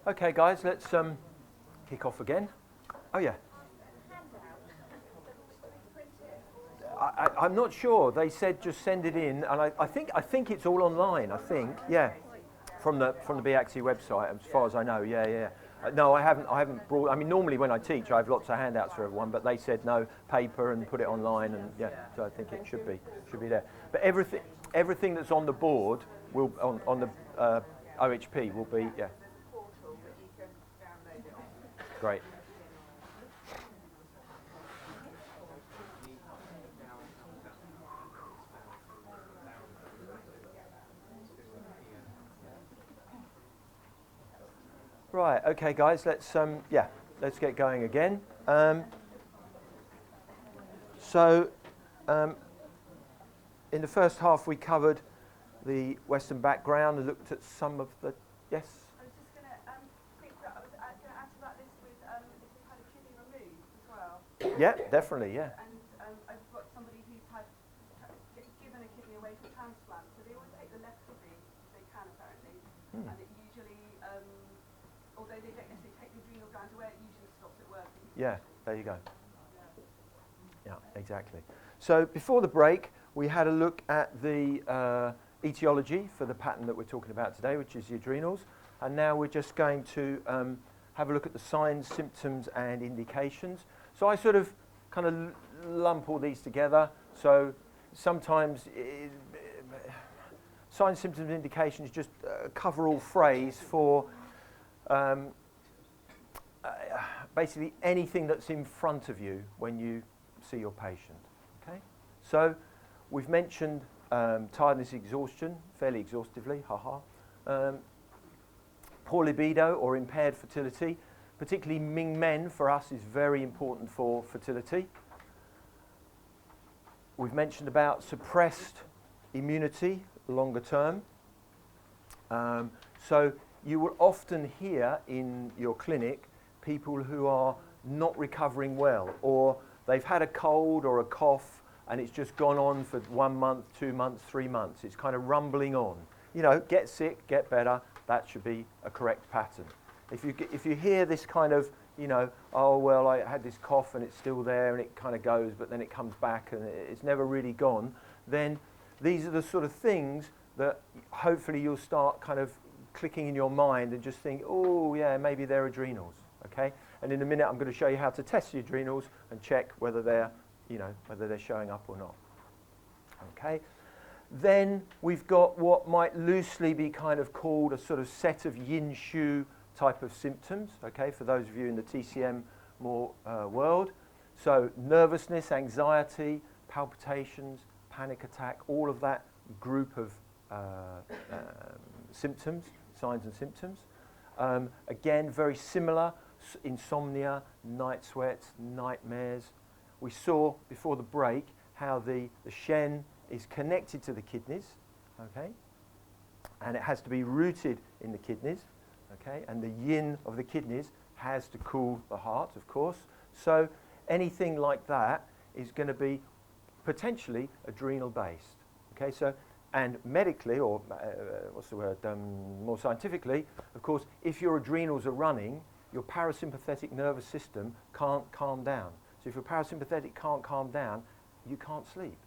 Okay, guys, let's kick off again. Oh yeah. I'm not sure. They said just send it in, and I think it's all online. I think, yeah, from the BAXI website, as far as I know. Yeah, yeah. No, I haven't brought. I mean, normally when I teach, I have lots of handouts for everyone, but they said no, paper and put it online, and yeah. So I think it should be there. But everything that's on the board will on the OHP will be yeah. Great. Right, okay, guys. Let's get going again. In the first half, we covered the Western background and looked at some of the yes. I was just going to think that I was going to add to that list with if they've had a kidney removed as well. Yeah, definitely, yeah. And I've got somebody who's had given a kidney away for transplant, so they always take the left kidney if they can, apparently, and it usually, although they don't necessarily take the adrenal glands away, it usually stops it working. Yeah, there you go. Yeah, exactly. So before the break, we had a look at the etiology for the pattern that we're talking about today, which is the adrenals. And now we're just going to have a look at the signs, symptoms, and indications. So I sort of kind of lump all these together. So sometimes signs, symptoms, and indications just cover-all phrase for basically anything that's in front of you when you see your patient. Okay? So we've mentioned tiredness, exhaustion, fairly exhaustively, poor libido or impaired fertility, particularly Ming men for us is very important for fertility. We've mentioned about suppressed immunity longer term. So you will often hear in your clinic people who are not recovering well, or they've had a cold or a cough and it's just gone on for 1 month, 2 months, 3 months. It's kind of rumbling on. You know, get sick, get better. That should be a correct pattern. If you hear this kind of, you know, oh, well, I had this cough and it's still there and it kind of goes, but then it comes back and it's never really gone, then these are the sort of things that hopefully you'll start kind of clicking in your mind and just think, oh, yeah, maybe they're adrenals, okay? And in a minute, I'm going to show you how to test the adrenals and check whether they're, you know, whether they're showing up or not, okay? Then we've got what might loosely be kind of called a sort of set of yin-shu type of symptoms, okay, for those of you in the TCM more world. So nervousness, anxiety, palpitations, panic attack, all of that group of symptoms, signs and symptoms. Again, very similar, insomnia, night sweats, nightmares. We saw before the break how the Shen is connected to the kidneys, okay, and it has to be rooted in the kidneys, okay, and the yin of the kidneys has to cool the heart, of course. So anything like that is going to be potentially adrenal based, okay. So and medically, or what's the word, more scientifically, of course, if your adrenals are running, your parasympathetic nervous system can't calm down. So if your parasympathetic can't calm down, you can't sleep.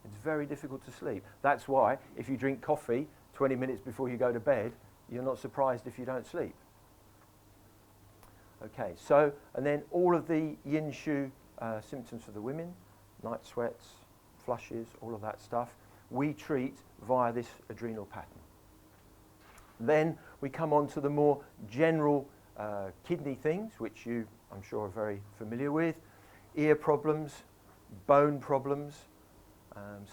It's very difficult to sleep. That's why if you drink coffee 20 minutes before you go to bed, you're not surprised if you don't sleep. Okay, so, and then all of the yin-shu symptoms for the women, night sweats, flushes, all of that stuff, we treat via this adrenal pattern. Then we come on to the more general kidney things, which you, I'm sure, are very familiar with. Ear problems, bone problems.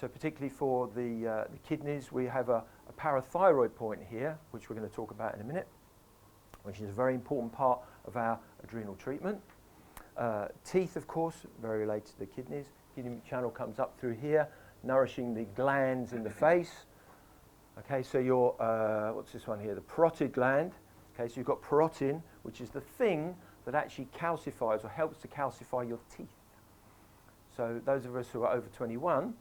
So particularly for the kidneys, we have a parathyroid point here, which we're going to talk about in a minute, which is a very important part of our adrenal treatment. Teeth, of course, very related to the kidneys. Kidney channel comes up through here, nourishing the glands in the face. Okay, so your, what's this one here? The parotid gland. Okay, so you've got parotid, which is the thing that actually calcifies or helps to calcify your teeth. So those of us who are over 21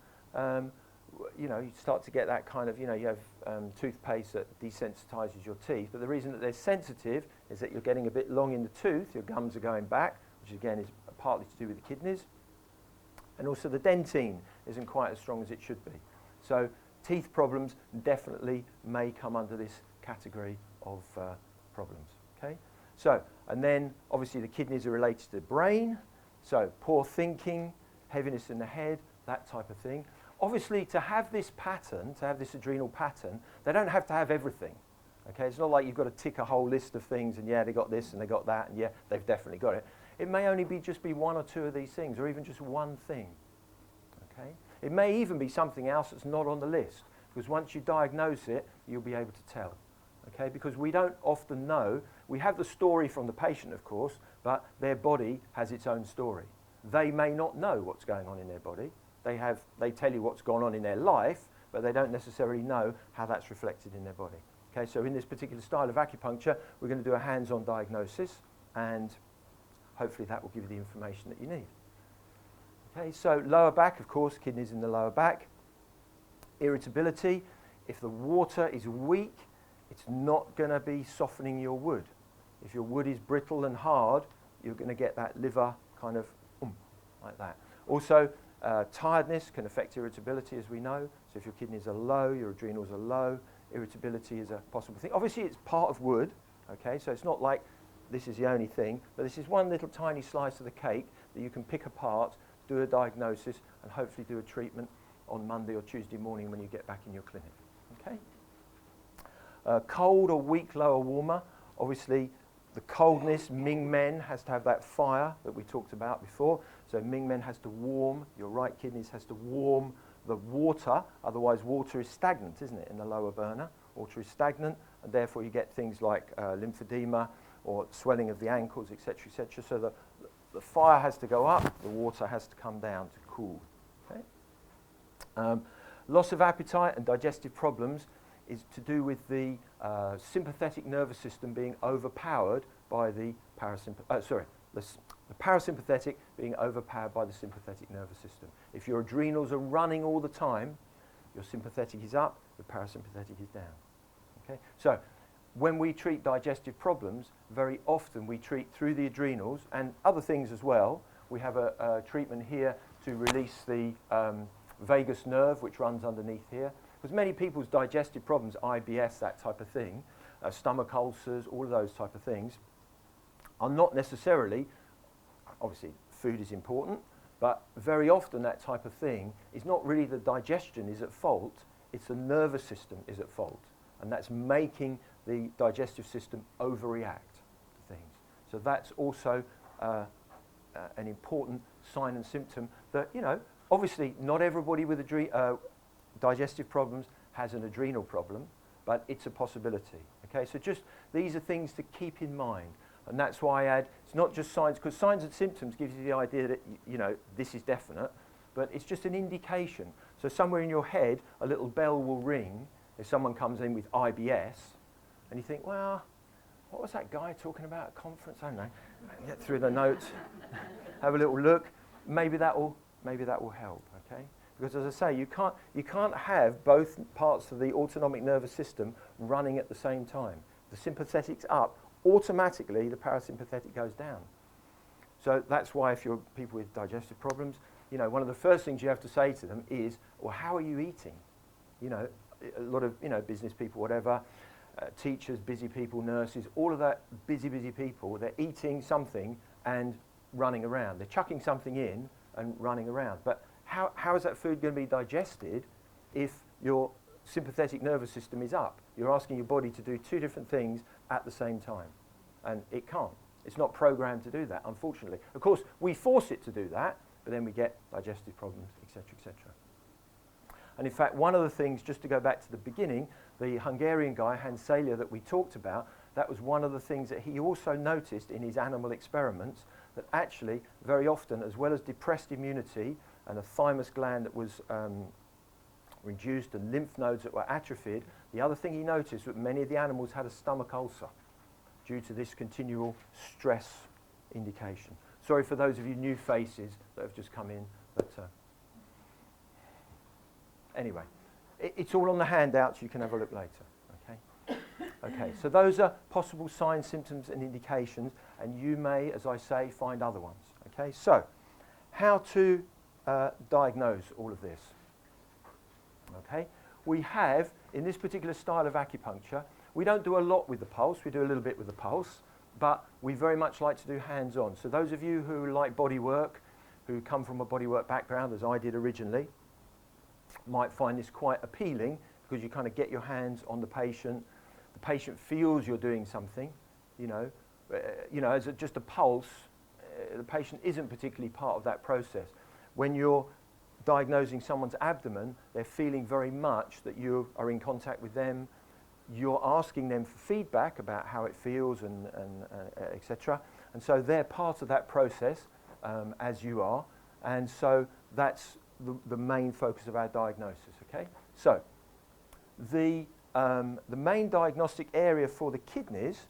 you know, you start to get that kind of, you know, you have toothpaste that desensitizes your teeth, but the reason that they're sensitive is that you're getting a bit long in the tooth, your gums are going back, which again is partly to do with the kidneys, and also the dentine isn't quite as strong as it should be. So teeth problems definitely may come under this category of problems, okay? So, and then obviously the kidneys are related to the brain, so poor thinking, heaviness in the head, that type of thing. Obviously, to have this pattern, to have this adrenal pattern, they don't have to have everything. Okay, it's not like you've got to tick a whole list of things and yeah, they got this and they got that and yeah, they've definitely got it. It may only be just be one or two of these things, or even just one thing. Okay, it may even be something else that's not on the list, because once you diagnose it, you'll be able to tell. Okay, because we don't often know. We have the story from the patient, of course, but their body has its own story. They may not know what's going on in their body. They tell you what's gone on in their life, but they don't necessarily know how that's reflected in their body. Okay, so in this particular style of acupuncture, we're going to do a hands-on diagnosis, and hopefully that will give you the information that you need. Okay, so lower back, of course, kidneys in the lower back. Irritability, if the water is weak, it's not going to be softening your wood. If your wood is brittle and hard, you're going to get that liver kind of like that. Also, tiredness can affect irritability, as we know. So if your kidneys are low, your adrenals are low, irritability is a possible thing. Obviously, it's part of wood, okay? So it's not like this is the only thing, but this is one little tiny slice of the cake that you can pick apart, do a diagnosis, and hopefully do a treatment on Monday or Tuesday morning when you get back in your clinic, okay? Cold or weak lower warmer. Obviously, the coldness, Ming Men has to have that fire that we talked about before. So Ming Men has to warm, your right kidneys has to warm the water, otherwise water is stagnant, isn't it, in the lower burner? Water is stagnant, and therefore you get things like lymphedema or swelling of the ankles, etc., etc. So the fire has to go up, the water has to come down to cool. Okay? Loss of appetite and digestive problems is to do with the sympathetic nervous system being overpowered by the parasympathetic being overpowered by the sympathetic nervous system. If your adrenals are running all the time, your sympathetic is up, the parasympathetic is down. Okay? So when we treat digestive problems, very often we treat through the adrenals and other things as well. We have a treatment here to release the vagus nerve, which runs underneath here. Because many people's digestive problems, IBS, that type of thing, stomach ulcers, all of those type of things, are not necessarily, obviously food is important, but very often that type of thing is not really the digestion is at fault, it's the nervous system is at fault. And that's making the digestive system overreact to things. So that's also an important sign and symptom that, you know, obviously not everybody with digestive problems has an adrenal problem, but it's a possibility. Okay, so just these are things to keep in mind. And that's why I add, it's not just signs, because signs and symptoms gives you the idea that, you know, this is definite, but it's just an indication. So somewhere in your head, a little bell will ring if someone comes in with IBS, and you think, well, what was that guy talking about at a conference? I don't know. Get through the notes, have a little look. Maybe that will help, okay? Because as I say, you can't have both parts of the autonomic nervous system running at the same time. The sympathetic's up, automatically the parasympathetic goes down. So that's why if you're people with digestive problems, you know, one of the first things you have to say to them is, well, how are you eating? You know, a lot of, you know, business people, whatever, teachers, busy people, nurses, all of that busy people, they're eating something and running around. They're chucking something in and running around. But how is that food going to be digested if your sympathetic nervous system is up? You're asking your body to do two different things at the same time. And it can't. It's not programmed to do that, unfortunately. Of course, we force it to do that, but then we get digestive problems, etc., etc. And in fact, one of the things, just to go back to the beginning, the Hungarian guy, Hans Selye, that we talked about, that was one of the things that he also noticed in his animal experiments, that actually, very often, as well as depressed immunity and a thymus gland that was reduced and lymph nodes that were atrophied, the other thing he noticed was that many of the animals had a stomach ulcer due to this continual stress indication. Sorry for those of you new faces that have just come in. But anyway, it's all on the handouts. You can have a look later. Okay. Okay. So those are possible signs, symptoms, and indications, and you may, as I say, find other ones. Okay. So, how to diagnose all of this? Okay. We have, in this particular style of acupuncture, we don't do a lot with the pulse. We do a little bit with the pulse, but we very much like to do hands-on. So those of you who like body work, who come from a bodywork background, as I did originally, might find this quite appealing because you kind of get your hands on the patient feels you're doing something, you know, as just a pulse, the patient isn't particularly part of that process. When you're diagnosing someone's abdomen, they're feeling very much that you are in contact with them, you're asking them for feedback about how it feels and etc. And so they're part of that process, as you are, and so that's the main focus of our diagnosis. Okay, so the main diagnostic area for the kidneys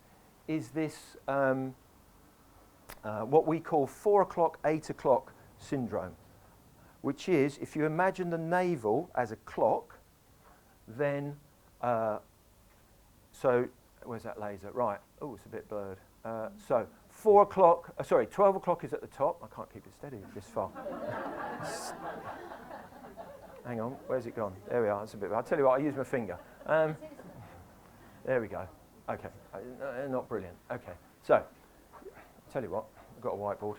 is this what we call 4 o'clock, 8 o'clock syndrome, which is, if you imagine the navel as a clock, then so where's that laser? Right. Oh, it's a bit blurred. So 4 o'clock, 12 o'clock is at the top. I can't keep it steady this far. Hang on, where's it gone? There we are. It's a bit. I'll tell you what. I use my finger. There we go. Okay, not brilliant. Okay, so I'll tell you what. I've got a whiteboard.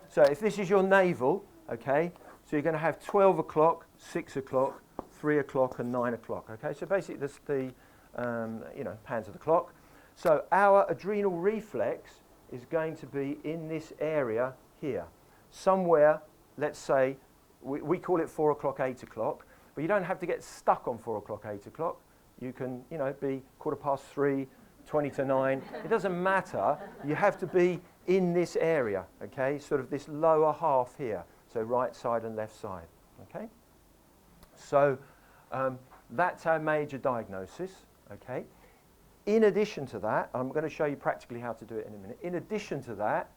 So if this is your navel, okay, so you're going to have 12 o'clock, 6 o'clock, 3 o'clock, and 9 o'clock. Okay, so basically this the hands of the clock. So our adrenal reflex is going to be in this area here, somewhere. Let's say we call it 4 o'clock, 8 o'clock, but you don't have to get stuck on 4 o'clock, 8 o'clock. You can, be 3:15, 20 to 9. It doesn't matter. You have to be in this area, okay, sort of this lower half here, so right side and left side, okay. So that's our major diagnosis, okay. In addition to that, I'm going to show you practically how to do it in a minute. In addition to that,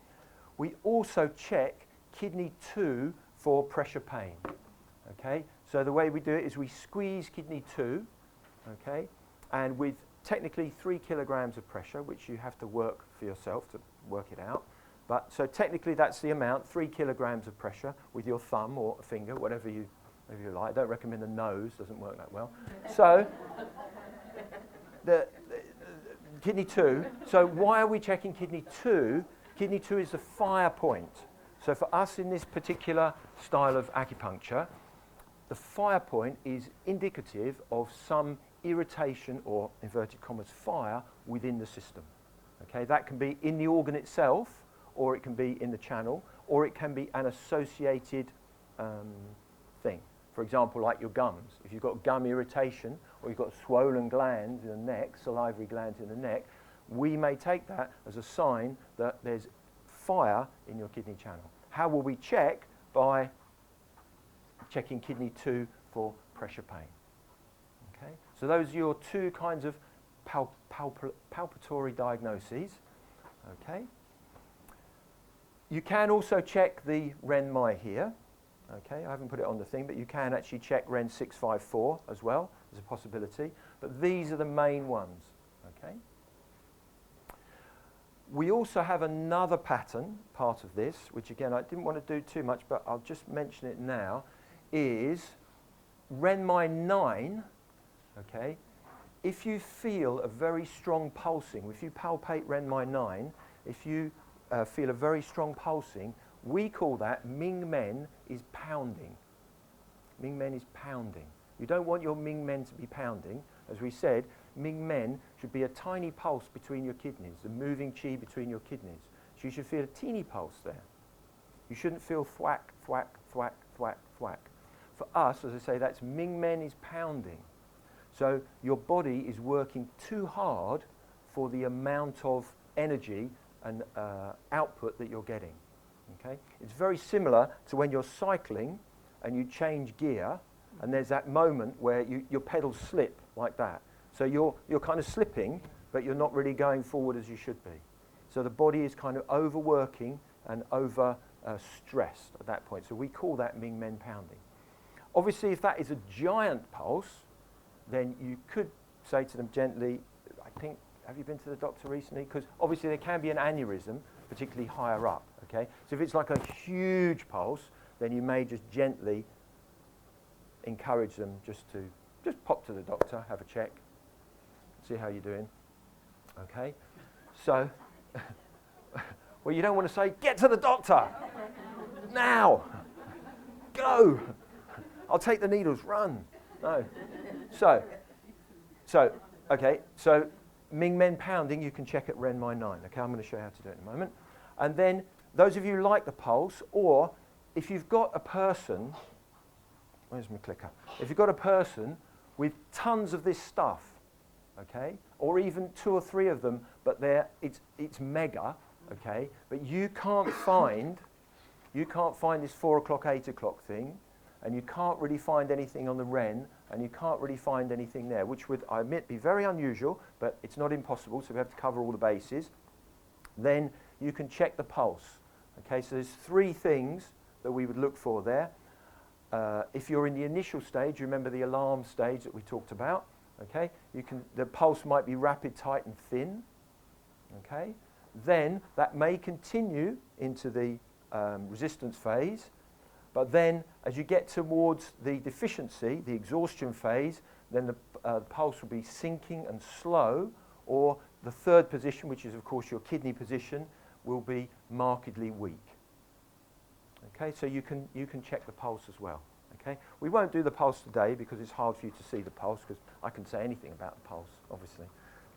we also check kidney 2 for pressure pain, okay. So the way we do it is we squeeze kidney 2, okay, and with technically 3 kilograms of pressure, which you have to work for yourself to work it out. But so technically that's the amount, 3 kilograms of pressure with your thumb or finger, whatever you like. I don't recommend the nose, doesn't work that well. So the kidney 2, so why are we checking kidney 2? Kidney 2 is the fire point. So for us in this particular style of acupuncture, the fire point is indicative of some irritation or, inverted commas, fire within the system. Okay, that can be in the organ itself, or it can be in the channel, or it can be an associated thing. For example, like your gums. If you've got gum irritation, or you've got swollen glands in the neck, salivary glands in the neck, we may take that as a sign that there's fire in your kidney channel. How will we check? By checking kidney 2 for pressure pain. Okay, so those are your 2 kinds of palpatory diagnoses. Okay. You can also check the Ren-Mai here. Okay, I haven't put it on the thing, but you can actually check Ren 654 as well as a possibility. But these are the main ones. Okay. We also have another pattern, part of this, which again I didn't want to do too much, but I'll just mention it now, is Ren-Mai 9. Okay, if you feel a very strong pulsing, if you palpate Ren-Mai 9, if you feel a very strong pulsing, we call that Ming Men is pounding. Ming Men is pounding. You don't want your Ming Men to be pounding. As we said, Ming Men should be a tiny pulse between your kidneys, the moving qi between your kidneys. So you should feel a teeny pulse there. You shouldn't feel thwack, thwack, thwack, thwack, thwack. For us, as I say, that's Ming Men is pounding. So your body is working too hard for the amount of energy and output that you're getting. Okay? It's very similar to when you're cycling and you change gear, and there's that moment where your pedals slip like that. So you're kind of slipping, but you're not really going forward as you should be. So the body is kind of overworking and over stressed at that point. So we call that Ming Men pounding. Obviously, if that is a giant pulse, then you could say to them gently, I think, have you been to the doctor recently? Because obviously there can be an aneurysm, particularly higher up, okay? So if it's like a huge pulse, then you may just gently encourage them just pop to the doctor, have a check, see how you're doing, okay? So, well, you don't want to say, get to the doctor, now, go, I'll take the needles, run. No. So, okay, so Ming Men pounding, you can check at Ren My 9. Okay, I'm going to show you how to do it in a moment. And then, those of you who like the pulse, or if you've got a person, where's my clicker? If you've got a person with tons of this stuff, okay, or even 2 or 3 of them, but it's mega, okay, but you can't find this 4 o'clock, 8 o'clock thing, and you can't really find anything on the Ren, and you can't really find anything there, which would, I admit, be very unusual, but it's not impossible, so we have to cover all the bases. Then you can check the pulse. Okay, so there's 3 things that we would look for there. If you're in the initial stage, remember the alarm stage that we talked about, okay? The pulse might be rapid, tight, and thin, okay? Then that may continue into the resistance phase, but then as you get towards the deficiency, the exhaustion phase, then the pulse will be sinking and slow, or the third position, which is of course your kidney position, will be markedly weak. Okay, so you can check the pulse as well. Okay, we won't do the pulse today because it's hard for you to see the pulse, because I can say anything about the pulse, obviously.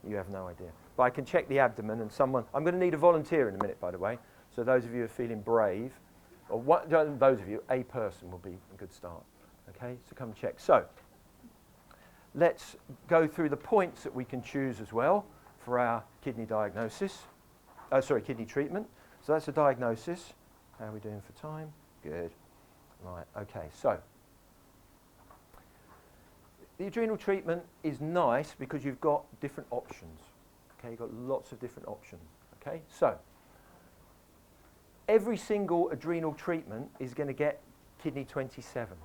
You have no idea. But I can check the abdomen, and I'm going to need a volunteer in a minute, by the way. So those of you who are feeling brave, or those of you, a person will be a good start. Okay, so come check. So let's go through the points that we can choose as well for our kidney diagnosis. Kidney treatment. So that's a diagnosis. How are we doing for time? Good. Right, okay, so the adrenal treatment is nice because you've got different options. Okay, you've got lots of different options. Okay, so every single adrenal treatment is going to get kidney 27.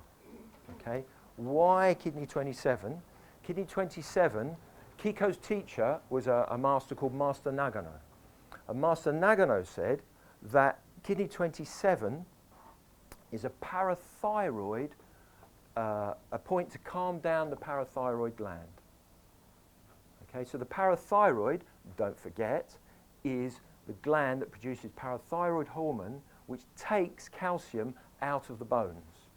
Okay, why kidney 27? Kidney 27, Kiko's teacher was a master called Master Nagano. And Master Nagano said that kidney 27 is a parathyroid, a point to calm down the parathyroid gland. Okay, so the parathyroid, don't forget, is the gland that produces parathyroid hormone, which takes calcium out of the bones.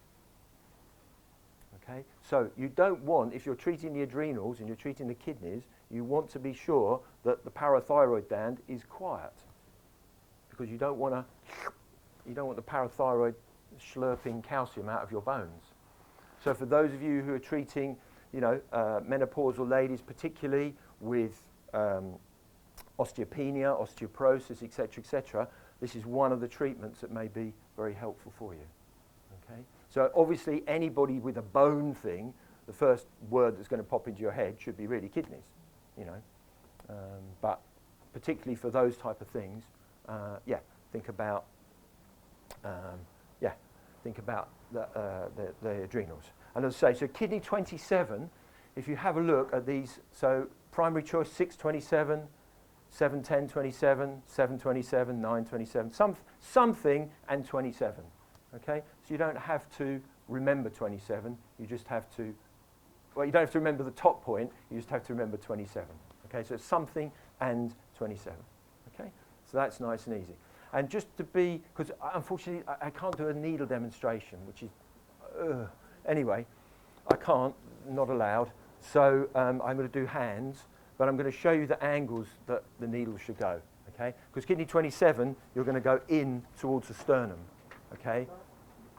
Okay, so you don't want, if you're treating the adrenals and you're treating the kidneys, you want to be sure that the parathyroid gland is quiet, because you don't want the parathyroid slurping calcium out of your bones. So for those of you who are treating, menopausal ladies, particularly with osteopenia, osteoporosis, etc., this is one of the treatments that may be very helpful for you. Okay? So obviously anybody with a bone thing, the first word that's going to pop into your head should be really kidneys, but particularly for those type of things, think about the adrenals. And as I say, so kidney 27, if you have a look at these, so primary choice 627, 710 27, 727, 927, something and 27. Okay, so you don't have to remember 27. You just have to. Well, you don't have to remember the top point. You just have to remember 27. Okay, so it's something and 27. Okay, so that's nice and easy. And just to be, because unfortunately I can't do a needle demonstration, which is, anyway, I can't, not allowed. So I'm going to do hands, but I'm going to show you the angles that the needle should go. Okay, because kidney 27, you're going to go in towards the sternum. Okay,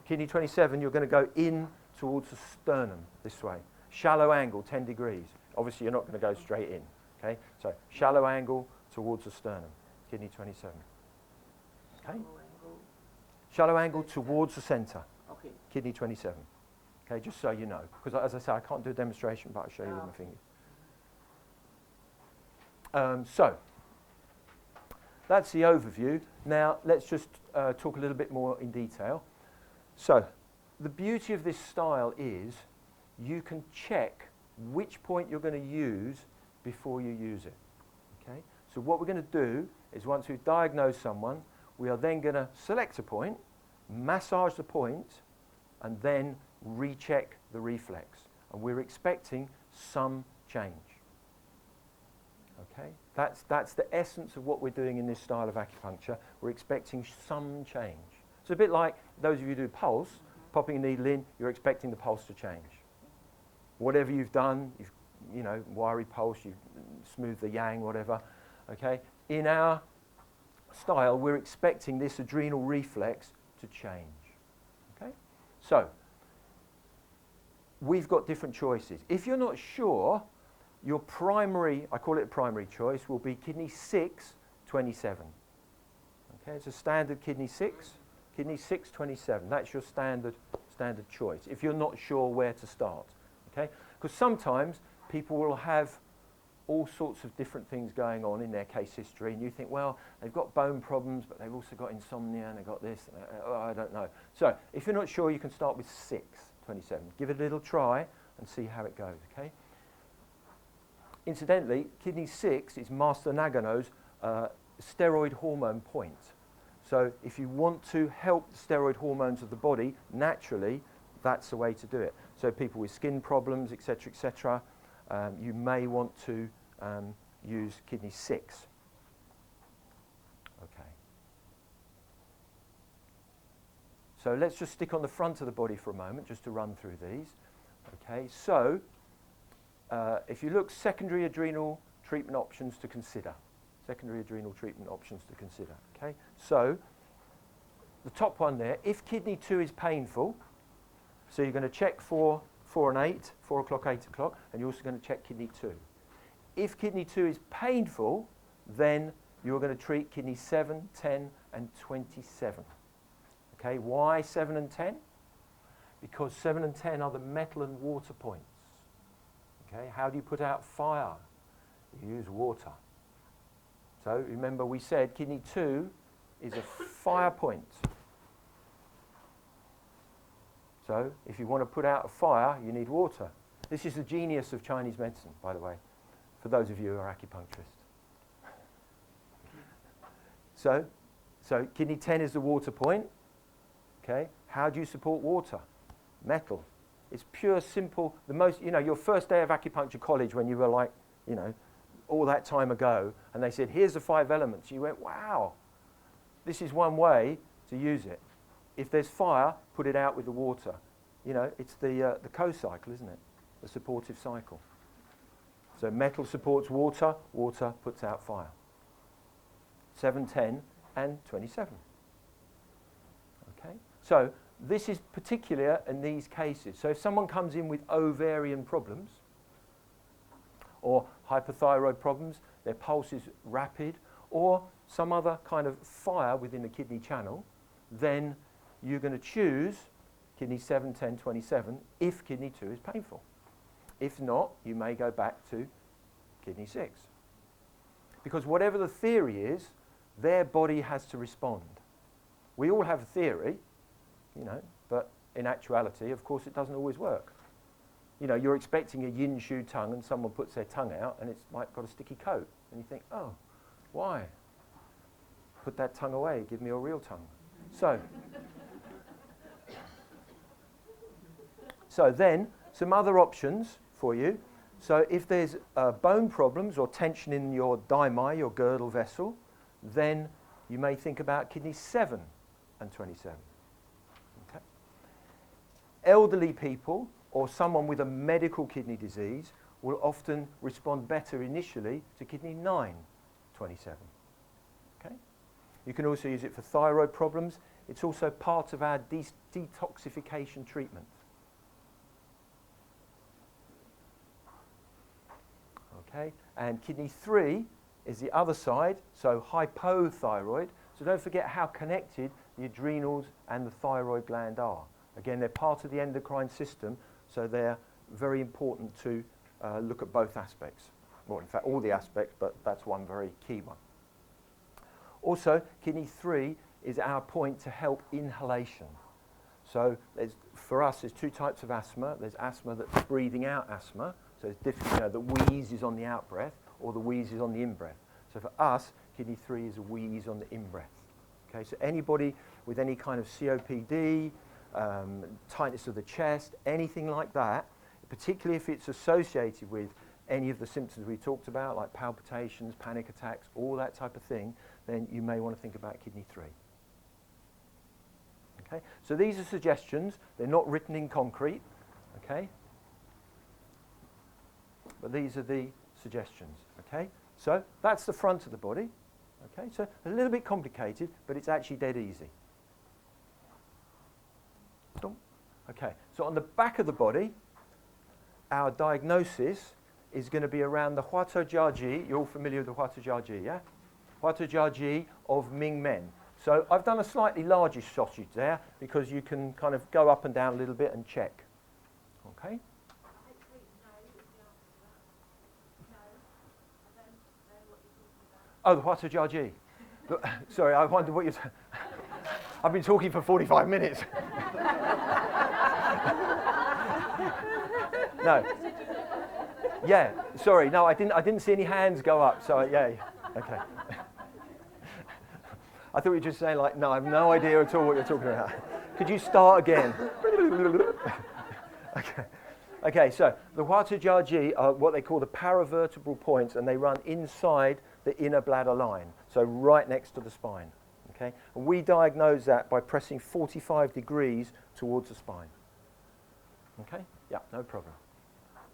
kidney 27, you're going to go in towards the sternum this way. Shallow angle, 10 degrees. Obviously, you're not going to go straight in. Okay, so shallow angle towards the sternum, kidney 27. Okay, shallow angle towards the centre, okay. Kidney 27. Okay, just so you know, because as I say, I can't do a demonstration, but I'll show you with my fingers. So that's the overview. Now let's just talk a little bit more in detail. So the beauty of this style is you can check which point you're going to use before you use it. Okay? So what we're going to do is once we've diagnosed someone, we are then going to select a point, massage the point, and then recheck the reflex. And we're expecting some change. Okay? That's the essence of what we're doing in this style of acupuncture. We're expecting some change. It's a bit like those of you who do pulse, popping a needle in, you're expecting the pulse to change. Whatever you've done, you know, wiry pulse, you've smoothed the yang, whatever, okay? In our style, we're expecting this adrenal reflex to change, okay? So, we've got different choices. If you're not sure, your primary, I call it a primary choice, will be kidney 6, 27. Okay, it's a standard kidney 6, kidney 6, 27. That's your standard choice, if you're not sure where to start. Okay? Because sometimes people will have all sorts of different things going on in their case history, and you think, well, they've got bone problems, but they've also got insomnia, and they've got this, I don't know. So, if you're not sure, you can start with 6, 27. Give it a little try and see how it goes, okay? Incidentally, kidney 6 is Master Nagano's steroid hormone point. So, if you want to help the steroid hormones of the body, naturally, that's the way to do it. So people with skin problems, etc., you may want to use kidney 6. Okay. So let's just stick on the front of the body for a moment, just to run through these. Okay. So if you look, secondary adrenal treatment options to consider. Secondary adrenal treatment options to consider. Okay. So the top one there, if kidney 2 is painful. So you're going to check for 4 and 8, 4 o'clock, 8 o'clock, and you're also going to check kidney 2. If kidney 2 is painful, then you're going to treat kidney 7, 10, and 27. Okay, why 7 and 10? Because 7 and 10 are the metal and water points. Okay, how do you put out fire? You use water. So remember we said kidney 2 is a fire point. So, if you want to put out a fire, you need water. This is the genius of Chinese medicine, by the way, for those of you who are acupuncturists. So kidney 10 is the water point. Okay, how do you support water? Metal. It's pure, simple, the most, you know, your first day of acupuncture college when you were like, you know, all that time ago, and they said, here's the 5 elements. You went, wow, this is one way to use it. If there's fire, put it out with the water. You know, it's the co-cycle, isn't it? The supportive cycle. So metal supports water, water puts out fire. 7, 10, and 27. Okay? So this is particular in these cases. So if someone comes in with ovarian problems or hypothyroid problems, their pulse is rapid, or some other kind of fire within the kidney channel, then you're going to choose kidney 7, 10, 27 if kidney 2 is painful. If not, you may go back to kidney 6. Because whatever the theory is, their body has to respond. We all have a theory, you know, but in actuality, of course, it doesn't always work. You know, you're expecting a yin shu tongue and someone puts their tongue out and it's like got a sticky coat. And you think, oh, why? Put that tongue away, give me your real tongue. So then, some other options for you. So if there's bone problems or tension in your daimai, your girdle vessel, then you may think about kidney 7 and 27. Okay. Elderly people or someone with a medical kidney disease will often respond better initially to kidney 9, 27. Okay. You can also use it for thyroid problems. It's also part of our detoxification treatment. Okay, and kidney 3 is the other side, so hypothyroid. So don't forget how connected the adrenals and the thyroid gland are. Again, they're part of the endocrine system, so they're very important to look at both aspects. Well, in fact, all the aspects, but that's one very key one. Also, kidney 3 is our point to help inhalation. So for us, there's two types of asthma. There's asthma that's breathing out asthma, so it's different, you know, the wheeze is on the out breath, or the wheeze is on the in breath. So for us, kidney 3 is a wheeze on the in breath. Okay, so anybody with any kind of COPD, tightness of the chest, anything like that, particularly if it's associated with any of the symptoms we talked about, like palpitations, panic attacks, all that type of thing, then you may want to think about kidney 3. Okay, so these are suggestions. They're not written in concrete, okay? But these are the suggestions, okay? So that's the front of the body, okay? So a little bit complicated, but it's actually dead easy. Okay, so on the back of the body, our diagnosis is going to be around the Huato Jiaji. You're all familiar with the Huato Jiaji, yeah? Huato Jiaji of Ming Men. So I've done a slightly larger sausage there because you can kind of go up and down a little bit and check. Okay? Oh, the Huato Jiaji. Sorry, I wondered what you're I've been talking for 45 minutes. No. Yeah, sorry, no, I didn't see any hands go up, so yeah, okay. I thought you were just saying, like, no, I have no idea at all what you're talking about. Could you start again? Okay. Okay, so the Huato Jiaji are what they call the paravertebral points, and they run inside the inner bladder line, so right next to the spine. Okay, and we diagnose that by pressing 45 degrees towards the spine. Okay, yeah, no problem.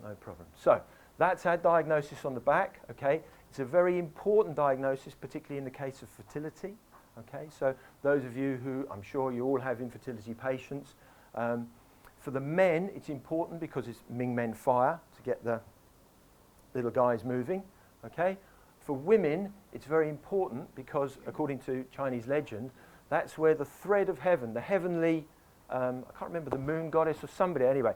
No problem. So that's our diagnosis on the back. Okay, it's a very important diagnosis, particularly in the case of fertility. Okay, so those of you who, I'm sure you all have infertility patients. For the men, it's important because it's Ming Men fire to get the little guys moving. Okay, for women, it's very important because, according to Chinese legend, that's where the thread of heaven, the heavenly, I can't remember, the moon goddess or somebody, anyway,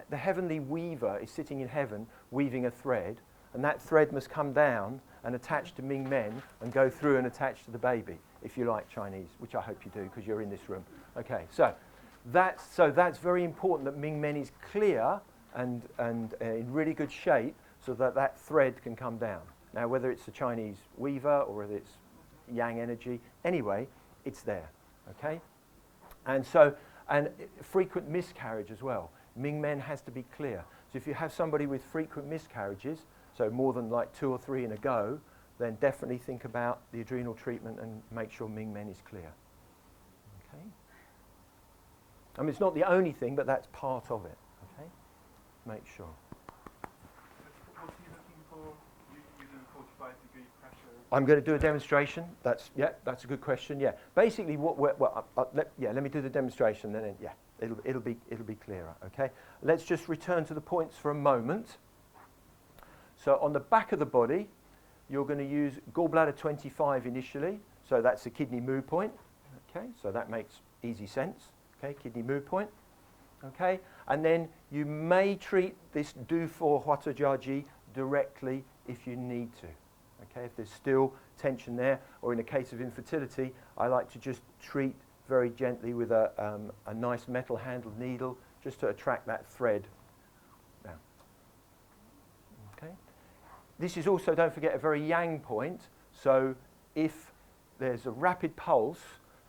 the heavenly weaver is sitting in heaven weaving a thread, and that thread must come down and attach to Ming Men and go through and attach to the baby, if you like Chinese, which I hope you do because you're in this room. Okay, so that's very important that Ming Men is clear and in really good shape so that that thread can come down. Now, whether it's the Chinese weaver or whether it's yang energy, anyway, it's there, okay? And so, frequent miscarriage as well. Ming Men has to be clear. So if you have somebody with frequent miscarriages, so more than like 2 or 3 in a go, then definitely think about the adrenal treatment and make sure Ming Men is clear. Okay? I mean, it's not the only thing, but that's part of it, okay? Make sure. What are you looking for using 45-degree pressure? I'm going to do a demonstration. That's a good question. Yeah, basically, let me do the demonstration, then yeah, it'll be clearer. Okay, let's just return to the points for a moment. So on the back of the body, you're going to use gallbladder 25 initially. So that's the kidney moo point. Okay, so that makes easy sense. Okay, kidney moo point. Okay, and then you may treat this do for Huato Jiaji directly if you need to. Okay, if there's still tension there, or in a case of infertility, I like to just treat very gently with a nice metal-handled needle just to attract that thread down. Okay. This is also, don't forget, a very yang point. So if there's a rapid pulse,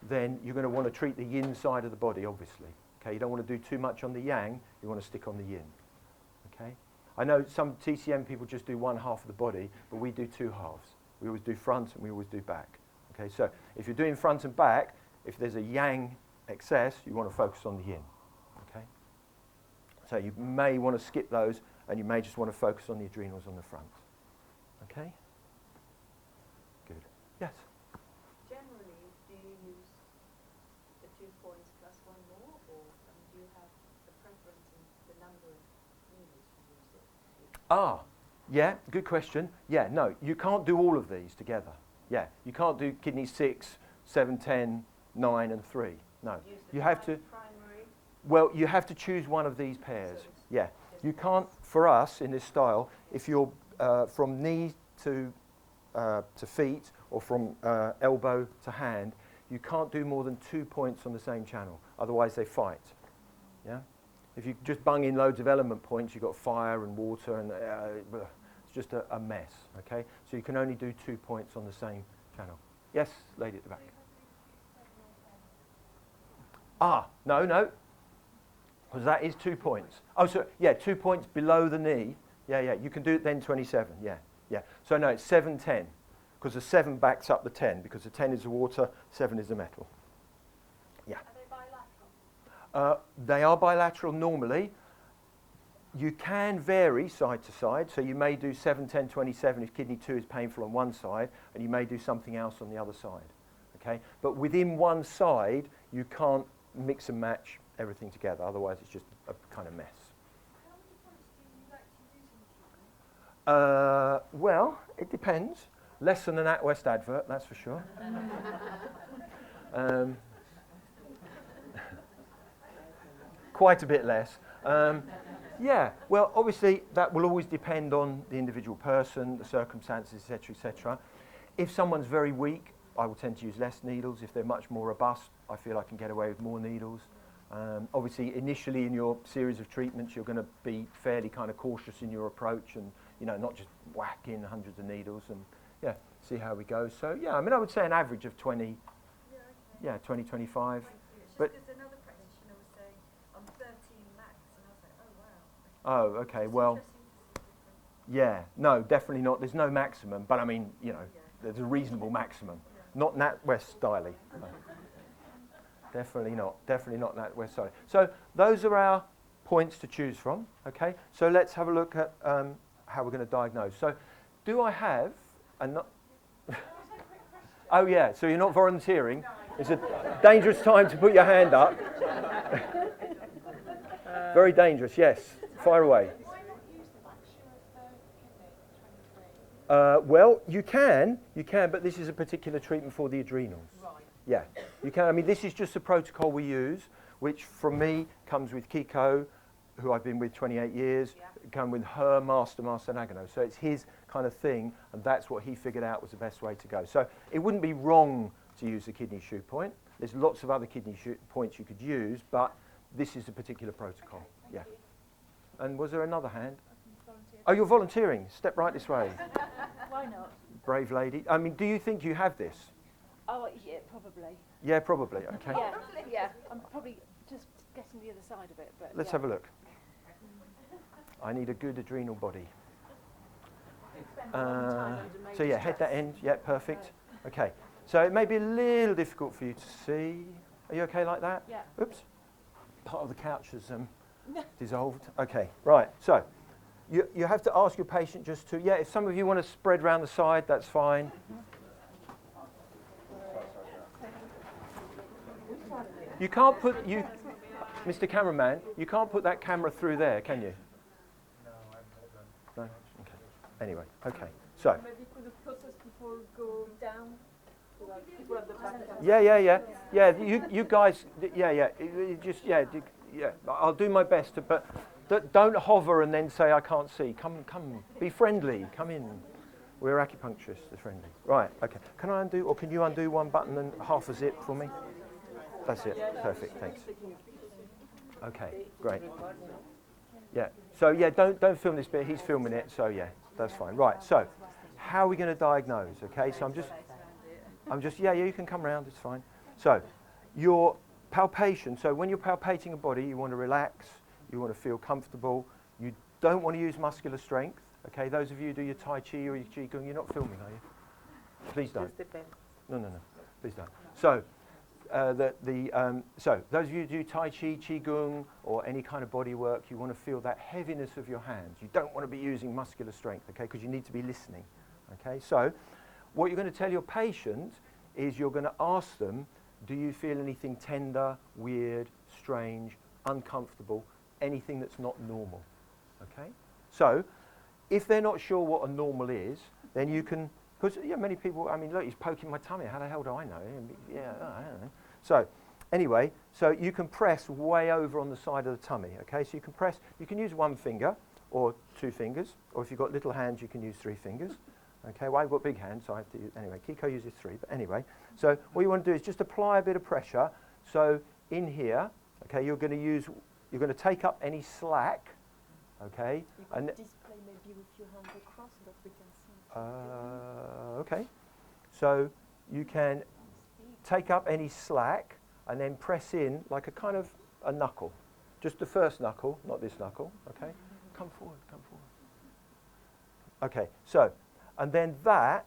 then you're going to want to treat the yin side of the body, obviously. Okay, you don't want to do too much on the yang. You want to stick on the yin. Okay. I know some TCM people just do one half of the body, but we do 2 halves. We always do front and we always do back. Okay, so if you're doing front and back, if there's a yang excess, you want to focus on the yin. Okay, so you may want to skip those, and you may just want to focus on the adrenals on the front. Okay, good. Yes. Generally, do you use the 2 points plus 1 more, or do you have a preference in the number of needles you use it? Ah, yeah, good question. Yeah, no, you can't do all of these together. Yeah, you can't do kidney 6, 7, 10, 9 and 3. No, you have to. Primary. Well, you have to choose one of these pairs. Yeah, you can't. For us in this style, if you're from knee to feet or from elbow to hand, you can't do more than 2 points on the same channel. Otherwise, they fight. Yeah? If you just bung in loads of element points, you've got fire and water, and it's just a mess. Okay? So you can only do 2 points on the same channel. Yes, lady at the back. No. Because that is 2 points. Oh, so, yeah, 2 points below the knee. Yeah, you can do it then 27, yeah. So no, it's 7, 10, because the 7 backs up the 10, because the 10 is the water, 7 is the metal. Yeah. Are they bilateral? They are bilateral normally. You can vary side to side, so you may do 7, 10, 27 if kidney 2 is painful on one side, and you may do something else on the other side. Okay? But within one side, you can't mix and match everything together, otherwise it's just a kind of mess. How many points do you like to use in treatment? Well, it depends. Less than an NatWest advert, that's for sure. Quite a bit less. Yeah, well, obviously that will always depend on the individual person, the circumstances, etc., etc. If someone's very weak, I will tend to use less needles. If they're much more robust, I feel I can get away with more needles. Obviously, initially in your series of treatments, you're going to be fairly kind of cautious in your approach, and not just whack in hundreds of needles, and see how we go. So I would say an average of 20, 20, 25. But Because another practitioner was saying on 13 max, and I was like, oh, okay, well, no, definitely not. There's no maximum, but there's a reasonable maximum. Not NatWest styling. No. Definitely not NatWest styling. So those are our points to choose from, okay? So let's have a look at how we're going to diagnose. So do I have Oh yeah, so you're not volunteering. It's a dangerous time to put your hand up. Very dangerous, yes. Fire away. Why not use the mixture of the kidney, 23? Well, you can, but this is a particular treatment for the adrenals. Right. Yeah, you can. This is just the protocol we use, which from me comes with Kiko, who I've been with 28 years, come with her master Nagano. So it's his kind of thing, and that's what he figured out was the best way to go. So it wouldn't be wrong to use the kidney shoe point. There's lots of other kidney points you could use, but this is a particular protocol. Okay, thank you. And was there another hand? Volunteer. Oh, you're volunteering. Step right this way. Why not? Brave lady. Do you think you have this? Oh, yeah, probably. Yeah, probably. Okay. Yeah. I'm probably just getting the other side of it, but Let's have a look. I need a good adrenal body. So head that end. Yeah, perfect. Okay. So it may be a little difficult for you to see. Are you okay like that? Yeah. Oops. Part of the couch has dissolved. Okay. Right. So you have to ask your patient just to, if some of you want to spread around the side, that's fine. You can't put, Mr. Cameraman, you can't put that camera through there, can you? No? Okay. Anyway, okay. So. Maybe could the process people go down? So that people at the back can Yeah. You guys, I'll do my best, but don't hover and then say I can't see. Come, be friendly. Come in. We're acupuncturists, they're friendly. Right, okay. Can I undo, or can you undo one button and half a zip for me? That's it. Perfect. Thanks. Okay. Great. Yeah. So don't film this bit. He's filming it. So that's fine. Right. So, how are we going to diagnose? Okay. So I'm just. You can come round. It's fine. So, your palpation. So when you're palpating a body, you want to relax. You want to feel comfortable. You don't want to use muscular strength. Okay. Those of you who do your Tai Chi or your Qigong, you're not filming, are you? Please don't. No. Please don't. So. So those of you who do Tai Chi, Qigong, or any kind of body work, you want to feel that heaviness of your hands. You don't want to be using muscular strength, okay, because you need to be listening, okay? So what you're going to tell your patient is you're going to ask them, do you feel anything tender, weird, strange, uncomfortable, anything that's not normal, okay? So if they're not sure what a normal is, then you can, because many people, look, he's poking my tummy. How the hell do I know? I don't know. So anyway, so you can press way over on the side of the tummy, okay? So you can use one finger or 2 fingers, or if you've got little hands, you can use 3 fingers, Okay, well, I've got big hands, so I have to use, anyway, Kiko uses 3, but anyway. So what you want to do is just apply a bit of pressure. So in here, okay, you're going to take up any slack, okay? You could display maybe with your hands across that we can see. Okay, so you can take up any slack and then press in like a kind of a knuckle. Just the first knuckle, not this knuckle, okay? Come forward, come forward. Okay, so, and then that,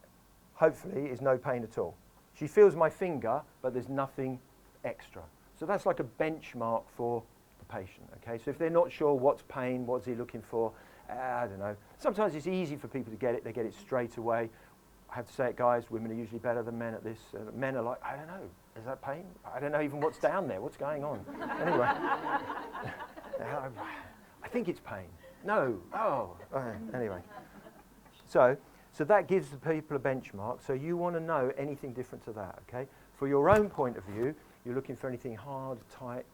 hopefully, is no pain at all. She feels my finger, but there's nothing extra. So that's like a benchmark for the patient, okay? So if they're not sure what's pain, what's he looking for, I don't know. Sometimes it's easy for people to get it, they get it straight away. I have to say it, guys, women are usually better than men at this. Men are like, I don't know, is that pain? I don't know even what's down there, what's going on? Anyway, I think it's pain. No, anyway. So that gives the people a benchmark. So you want to know anything different to that, okay? For your own point of view, you're looking for anything hard, tight,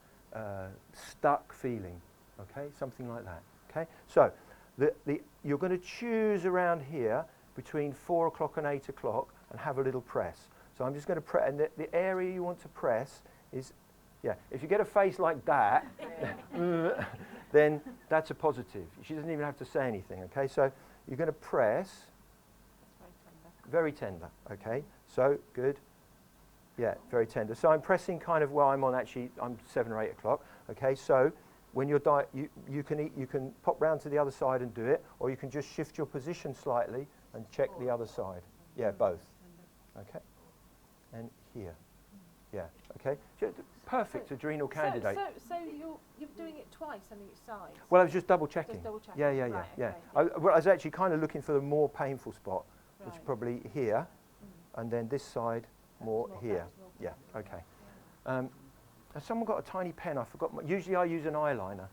stuck feeling, okay? Something like that, okay? So you're going to choose around here between 4 o'clock and 8 o'clock and have a little press. So I'm just going to press, and the area you want to press is, yeah, if you get a face like that, then that's a positive. She doesn't even have to say anything, okay? So you're going to press. Very tender, okay? So, good. Yeah, very tender. So I'm pressing kind of, well, I'm 7 or 8 o'clock, okay? So when you're you can pop round to the other side and do it, or you can just shift your position slightly and check the other side. Yeah, both. Okay? And here. Yeah, okay? Perfect adrenal candidate. So you're doing it twice on each side? Well, I was just double checking. Just double checking. Yeah. Right, I was actually kind of looking for the more painful spot, which is Right. probably here, and then this side more here. Yeah, okay. Has someone got a tiny pen? I forgot. Usually I use an eyeliner.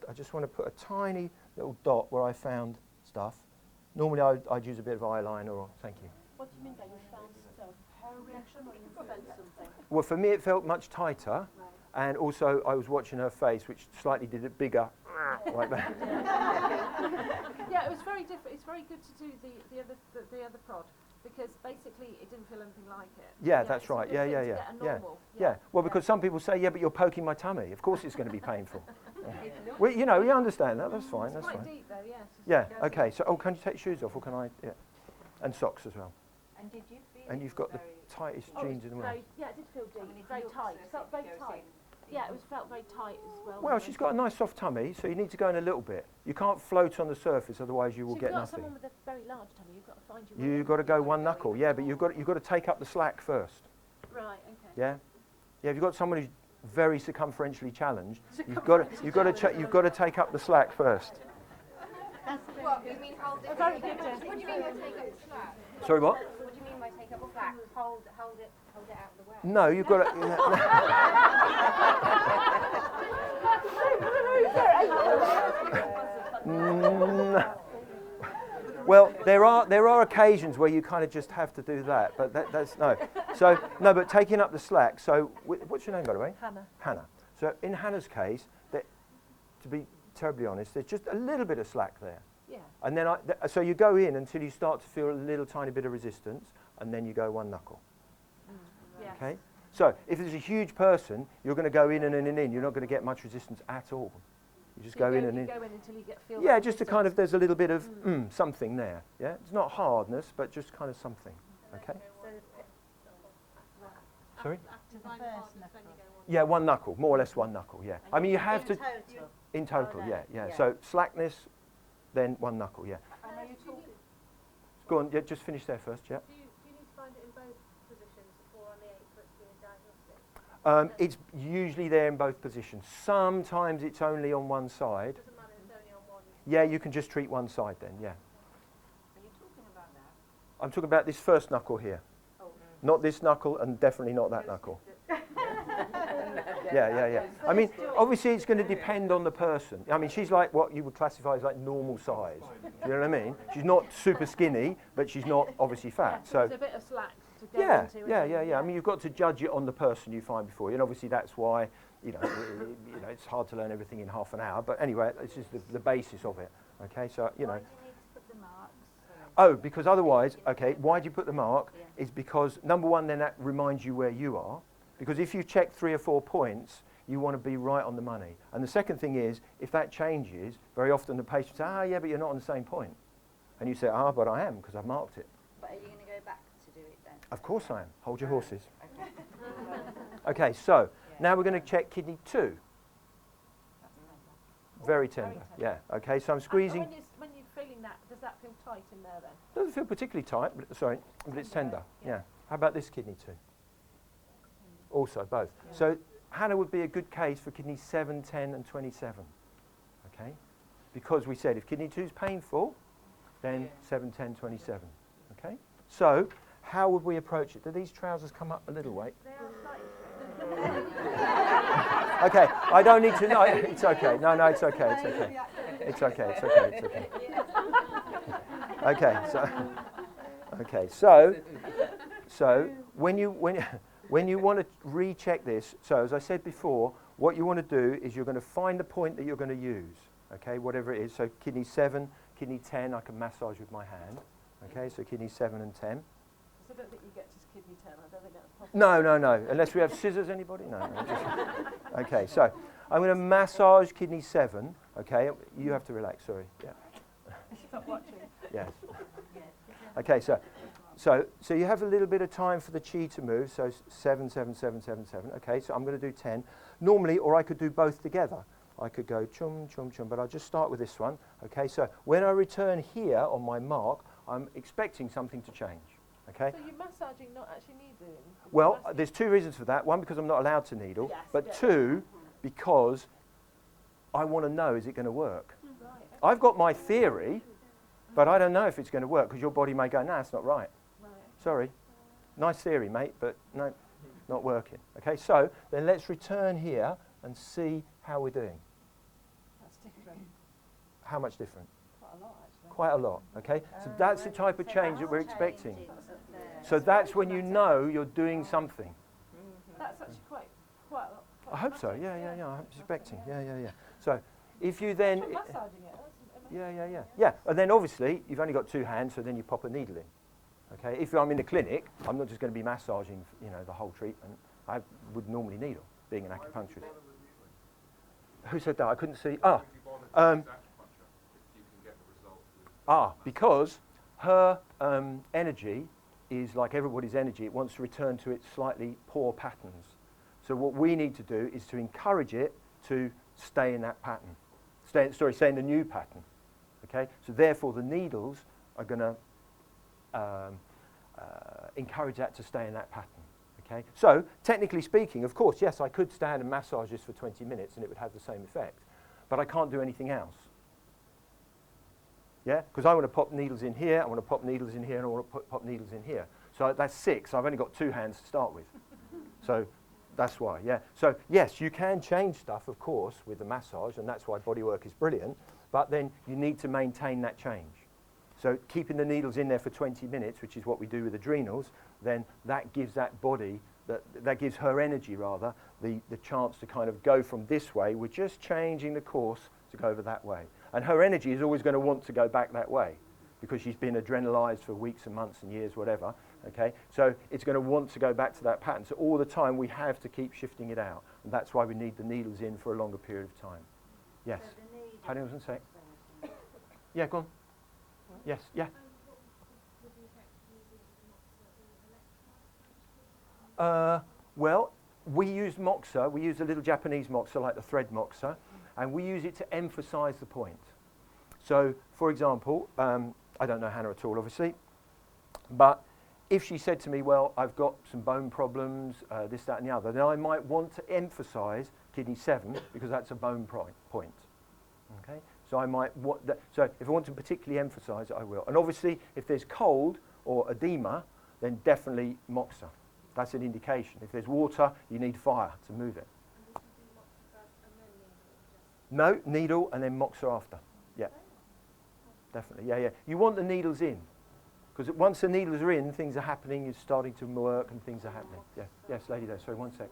I just want to put a tiny little dot where I found stuff. Normally I'd use a bit of eyeliner or, thank you. What do you mean by you found stuff? Hair reaction or you felt something? Well, for me it felt much tighter, and also I was watching her face, which slightly did it bigger, like that. Yeah, it was very different. It's very good to do the other prod, because basically it didn't feel anything like it. Yeah, that's it's a right. good Yeah. thing to get a normal. Yeah. Well, because some people say, yeah, but you're poking my tummy. Of course it's going to be painful. Well, you understand that. That's fine. It's That's quite fine. deep though, yes. Yeah. Okay. So, can you take shoes off, or can I? Yeah. And socks as well. And did you feel And you've got the tightest jeans in the world. Yeah, it did feel deep. Very tight. Felt very tight. Yeah, it felt very tight as well. Well, she's got a nice soft tummy, so you need to go in a little bit. You can't float on the surface, otherwise you will get nothing. Someone with a very large tummy, you've got to find You've got to go one knuckle. Yeah, but you've got to take up the slack first. Right. Okay. Yeah. Yeah. If you've got someone who's very circumferentially challenged, you've got to take up the slack first. What, you mean hold it? Very good. What do you mean by take up the slack? Sorry, what? What do you mean by take up the slack? Hold it out of the way. No, you've got to. Well, there are occasions where you kind of just have to do that, but that's no. So no, but taking up the slack. So what's your name, by the way? Hannah. Hannah. So in Hannah's case, to be terribly honest, there's just a little bit of slack there. Yeah. And then so you go in until you start to feel a little tiny bit of resistance, and then you go one knuckle. Yes. Okay. So if there's a huge person, you're going to go in and in and in. You're not going to get much resistance at all. You just go in and in. You go in until you feel. Yeah, just to kind of, there's a little bit of something there. Yeah, it's not hardness, but just kind of something. Okay. Sorry. Yeah, one knuckle, more or less one knuckle. Yeah. I mean, you have to. In total, yeah. So slackness, then one knuckle. Yeah. And are you talking? Go on. Yeah, just finish there first. Yeah. Do you need to find it in both positions or on the 8 foot to be a diagnostic? It's usually there in both positions. Sometimes it's only on one side. Doesn't matter, it's only on one. Yeah, you can just treat one side then. Yeah. Are you talking about that? I'm talking about this first knuckle here. Oh. Not this knuckle, and definitely not that knuckle. Yeah. I mean, obviously it's going to depend on the person. I mean, she's like what you would classify as like normal size. Do you know what I mean? She's not super skinny, but she's not obviously fat. So it's a bit of slack to go into. Yeah. I mean, you've got to judge it on the person you find before you, and obviously that's why it's hard to learn everything in half an hour. But anyway, this is the basis of it. Okay, so Why do you need to put the marks? Oh, because otherwise, okay, why do you put the mark? Yeah. Is because, number one, then that reminds you where you are. Because if you check 3 or 4 points, you want to be right on the money. And the second thing is, if that changes, very often the patient says, yeah, but you're not on the same point. And you say, but I am, because I've marked it. But are you going to go back to do it then? Of course I am. Hold your horses. Okay. Okay, so Yeah. now we're going to check kidney 2. Very tender, tender. yeah. Okay, so I'm And squeezing. when you're feeling that, does that feel tight in there then? Doesn't feel particularly tight, but it's tender. Yeah. Yeah. How about this kidney 2? Also, both. So Hannah would be a good case for kidney 7, 10, and 27. Okay, because we said if kidney 2 is painful, then 7, 10, 27. Okay, so how would we approach it? Do these trousers come up a little way? They are slightly Okay, I don't need to know. It's okay. No, it's okay. It's okay. It's okay. It's okay. It's okay. Okay. So when you want to recheck this, so as I said before, what you want to do is you're going to find the point that you're going to use. Okay, whatever it is. So kidney 7, kidney 10, I can massage with my hand. Okay, so kidney 7 and 10. I don't think you get to kidney 10. I don't think that's possible. No. Unless we have scissors, anybody? No. Okay, so I'm going to massage kidney 7. Okay, you have to relax. Sorry. Yeah. Stop watching. Yes. Okay, so you have a little bit of time for the chi to move. So 7, 7, 7, 7, 7. Okay, so I'm going to do 10. Normally, or I could do both together. I could go chum, chum, chum, but I'll just start with this one. Okay, so when I return here on my mark, I'm expecting something to change. Okay. So you're massaging, not actually needling? Well, there's 2 reasons for that. One, because I'm not allowed to needle, Yes, but yeah. 2, because I want to know, is it going to work? Right. I've got my theory, but I don't know if it's going to work, because your body may go, nah, it's not right. Right. Sorry. Nice theory, mate, but no, not working. Okay, so then let's return here and see how we're doing. That's different. How much different? Quite a lot, actually. Quite a lot, okay? So that's the type of change that we're expecting. Changes up there. So that's when you know you're doing something. That's actually quite a lot. I hope so, yeah, I'm expecting, yeah. So if you then... Try massaging it. That's amazing. Yeah, and then obviously you've only got 2 hands, so then you pop a needle in. Okay, if I'm in the clinic, I'm not just going to be massaging, the whole treatment. I would normally needle, being an acupuncturist. Who said that? I couldn't see. Because her energy is like everybody's energy. It wants to return to its slightly poor patterns. So what we need to do is to encourage it to stay in that pattern. Stay in the new pattern. Okay, so therefore the needles are going to encourage that to stay in that pattern. Okay, so technically speaking, of course, yes, I could stand and massage this for 20 minutes and it would have the same effect, but I can't do anything else. Yeah, because I want to pop needles in here, I want to pop needles in here, and I want to pop needles in here. So that's 6. I've only got 2 hands to start with. So that's why, yeah. So yes, you can change stuff, of course, with the massage, and that's why bodywork is brilliant, but then you need to maintain that change. So keeping the needles in there for 20 minutes, which is what we do with adrenals, then that gives that body, that gives her energy rather, the chance to kind of go from this way. We're just changing the course to go over that way. And her energy is always going to want to go back that way because she's been adrenalized for weeks and months and years, whatever. Okay, so it's going to want to go back to that pattern. So all the time we have to keep shifting it out. And that's why we need the needles in for a longer period of time. Yes? Hang on a sec. Yeah, go on. Yes, yeah. Well, we use moxa. We use a little Japanese moxa like the thread moxa, and we use it to emphasize the point. So, for example, I don't know Hannah at all, obviously, but if she said to me, well, I've got some bone problems, this, that, and the other, then I might want to emphasize kidney 7 because that's a bone point. Okay? So I might want that. So if I want to particularly emphasize it, I will. And obviously, if there's cold or edema, then definitely moxa. That's an indication. If there's water, you need fire to move it. No, needle and then moxa after. Yeah, definitely. Yeah. You want the needles in. Because once the needles are in, things are happening, it's starting to work and things are happening. Yeah. Yes, lady there. Sorry, 1 sec.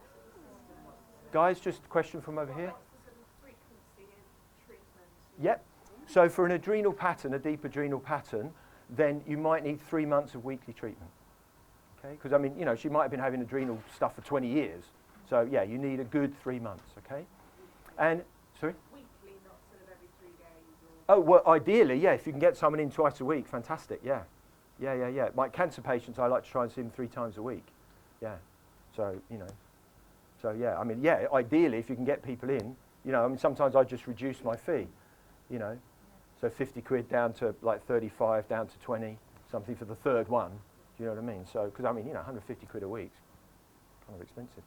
Guys, just a question from over here. Yep. So for an adrenal pattern, a deep adrenal pattern, then you might need 3 months of weekly treatment. Okay, because I mean, you know, she might have been having adrenal stuff for 20 years. So yeah, you need a good 3 months, okay? And, sorry? Weekly, not sort of every 3 days or... Oh, well, ideally, yeah, if you can get someone in twice a week, fantastic, yeah. Yeah. My cancer patients, I like to try and see them 3 times a week. Yeah, so, you know. So yeah, I mean, yeah, ideally, if you can get people in, you know, I mean, sometimes I just reduce my fee, you know. So 50 quid down to like 35, down to 20, something for the third one. Do you know what I mean? So, because I mean, you know, 150 quid a week's kind of expensive.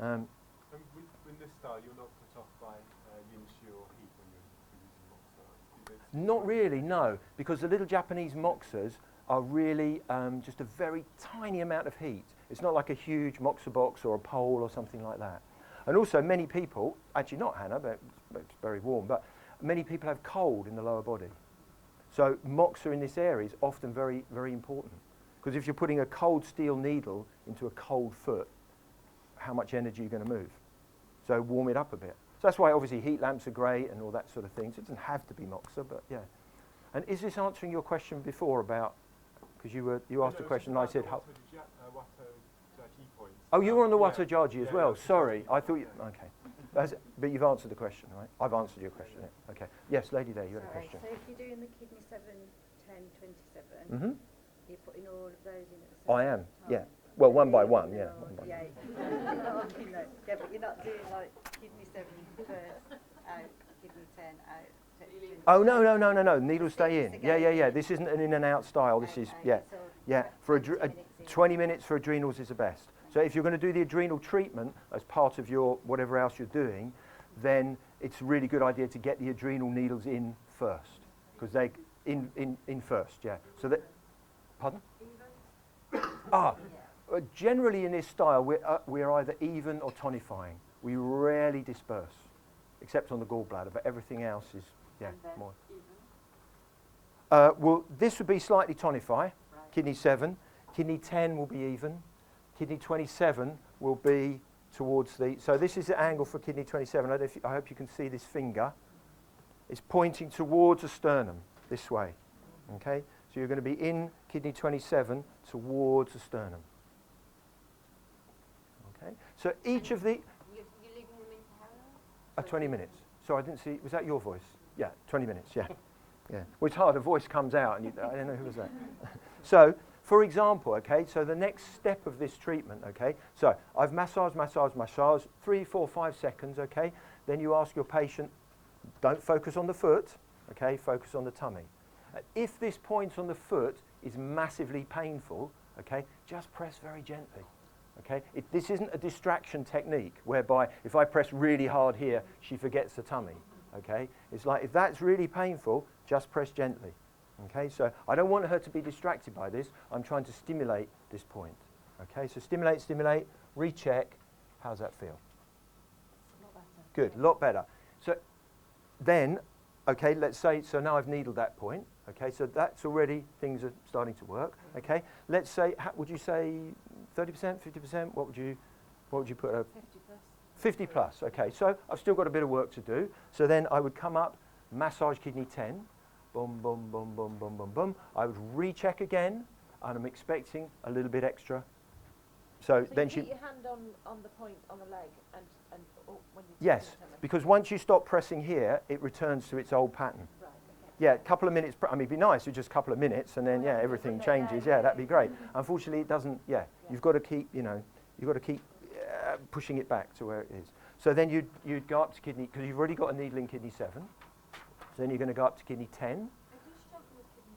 And with this style, you're not put off by yin shi or heat when you're using moxa? Not really, no, because the little Japanese moxas are really just a very tiny amount of heat. It's not like a huge moxa box or a pole or something like that. And also many people, actually not Hannah, but it's very warm, but many people have cold in the lower body. So moxa in this area is often very, very important. Because if you're putting a cold steel needle into a cold foot, how much energy are you going to move? So warm it up a bit. So that's why obviously heat lamps are great and all that sort of thing. So it doesn't have to be moxa, but yeah. And is this answering your question before about, because you asked a question and I said, oh, you were on the Wato Jaji as well. Sorry, I thought you, okay. But you've answered the question, right? I've answered your question. Yeah. Okay. Yes, lady there, you had a question. So if you're doing the kidney 7, 10, 27, Mm-hmm. you're putting all of those in at the same I am, time? yeah. Well, one by one, No, yeah. One by yeah. one. Yeah, but you're not doing like kidney 7 first, out, kidney 10, out. Oh, no. Needles stay in. Yeah. This isn't an in and out style. This is, yeah. Yeah. For 20 minutes for adrenals is the best. So if you're going to do the adrenal treatment as part of your whatever else you're doing, then it's a really good idea to get the adrenal needles in first. Because they, in first, yeah. So that, pardon? Generally in this style, we're either even or tonifying. We rarely disperse, except on the gallbladder, but everything else is, yeah, more. Well, this would be slightly tonify, kidney 7. Kidney 10 will be even. Kidney 27 will be towards the, so this is the angle for kidney 27. I hope you can see this finger. It's pointing towards the sternum, this way, okay? So you're going to be in kidney 27 towards the sternum. Okay, so each of the... You're leaving them in for how long? 20 minutes. So I didn't see, was that your voice? Yeah, 20 minutes, yeah. Yeah. Well, it's hard, a voice comes out and I don't know who was that. So, for example, okay, so the next step of this treatment, okay, so I've massaged, 3, 4, 5 seconds, okay, then you ask your patient, don't focus on the foot, okay, focus on the tummy. If this point on the foot is massively painful, okay, just press very gently. Okay, this isn't a distraction technique whereby if I press really hard here, she forgets the tummy. Okay, it's like if that's really painful, just press gently. Okay, so I don't want her to be distracted by this. I'm trying to stimulate this point. Okay, so stimulate, recheck. How's that feel? Good, a lot better. So then, okay, let's say, so now I've needled that point. Okay, so that's already, things are starting to work. Okay, let's say, would you say 30%, 50%? What would you put? 50 plus. 50 plus, okay. So I've still got a bit of work to do. So then I would come up, massage kidney 10, boom, boom, boom, boom, boom, boom, boom. I would recheck again, and I'm expecting a little bit extra. So then you put your hand on the point on the leg and when you yes, because once you stop pressing here, it returns to its old pattern. Right, okay. Yeah, a couple of minutes, I mean, it'd be nice, it's just a couple of minutes, and then, yeah, everything changes. Yeah, that'd be great. Unfortunately, it doesn't, you've got to keep, you've got to keep pushing it back to where it is. So then you'd go up to kidney, because you've already got a needle in kidney 7. So then you're going to go up to kidney 10. I do struggle with kidney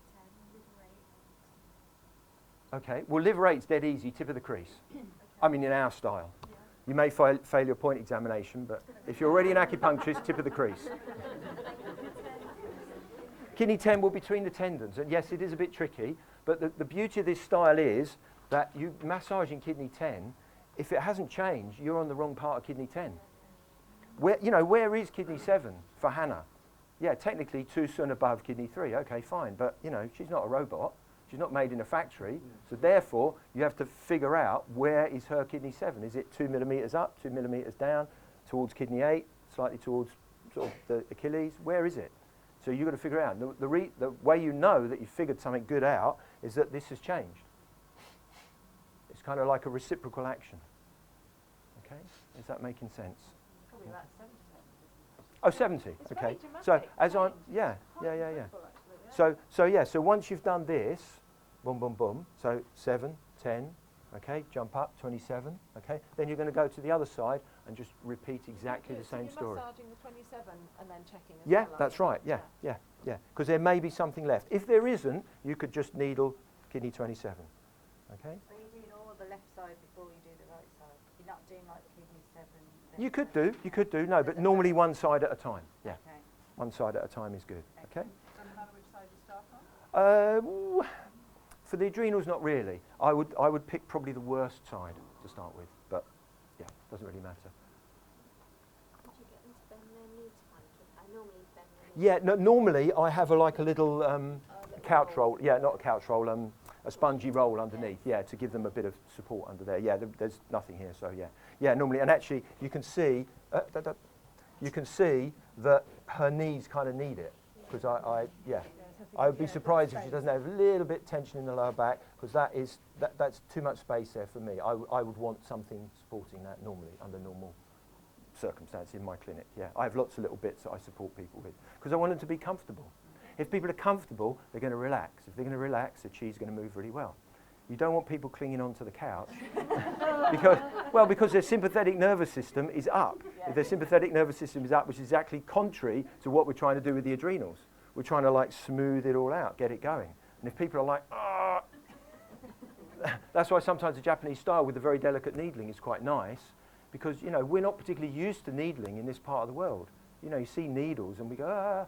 10, liver 8. Okay, well, liver 8's dead easy, tip of the crease. I mean, in our style. You may fail your point examination, but if you're already an acupuncturist, tip of the crease. Kidney 10 will be between the tendons, and yes, it is a bit tricky, but the beauty of this style is that you massaging kidney 10, if it hasn't changed, you're on the wrong part of kidney 10. Where is kidney 7 for Hannah? Yeah, technically 2 soon above kidney 3, okay, fine, but she's not a robot. She's not made in a factory, so therefore you have to figure out where is her kidney 7. Is it 2 millimetres up, 2 millimetres down, towards kidney 8, slightly towards sort of the Achilles? Where is it? So you've got to figure it out. The way you know that you've figured something good out is that this has changed. It's kind of like a reciprocal action. Okay? Is that making sense? Probably about 70. Oh, 70. It's Okay. very So dramatic as I'm, change. yeah. Quite incredible, actually, yeah. So once you've done this, boom, boom, boom. So 7, 10. Okay. Jump up 27. Okay. Then you're going to go to the other side and just repeat exactly the same you're story. massaging the 27 and then checking as Yeah, well, that's aren't you? right. Yeah. Because there may be something left. If there isn't, you could just needle kidney 27. Okay. So you're doing all the left side before you do the right side. You're not doing like kidney 7. You could do. No, but normally one side at a time. Yeah. Okay. One side at a time is good. Okay. Doesn't matter which side you start on? For the adrenals, not really. I would pick probably the worst side to start with, but yeah, doesn't really matter. Did you get them to bend their knee to manage it? I normally bend their knee. Yeah, no, normally I have like a little couch roll. Yeah, not a couch roll. A spongy roll underneath. Yeah, to give them a bit of support under there. Yeah, there's nothing here, so yeah. Yeah, normally, and actually you can see that her knees kind of need it because I would be surprised if she doesn't have a little bit tension in the lower back because that's too much space there for me. I would want something supporting that normally under normal circumstances in my clinic. Yeah, I have lots of little bits that I support people with because I want them to be comfortable. If people are comfortable, they're going to relax. If they're going to relax, the chi's going to move really well. You don't want people clinging onto the couch because their sympathetic nervous system is up. If their sympathetic nervous system is up, which is exactly contrary to what we're trying to do with the adrenals. We're trying to like smooth it all out, get it going. And if people are like, ah, that's why sometimes the Japanese style with the very delicate needling is quite nice because, you know, we're not particularly used to needling in this part of the world. You know, you see needles and we go, ah,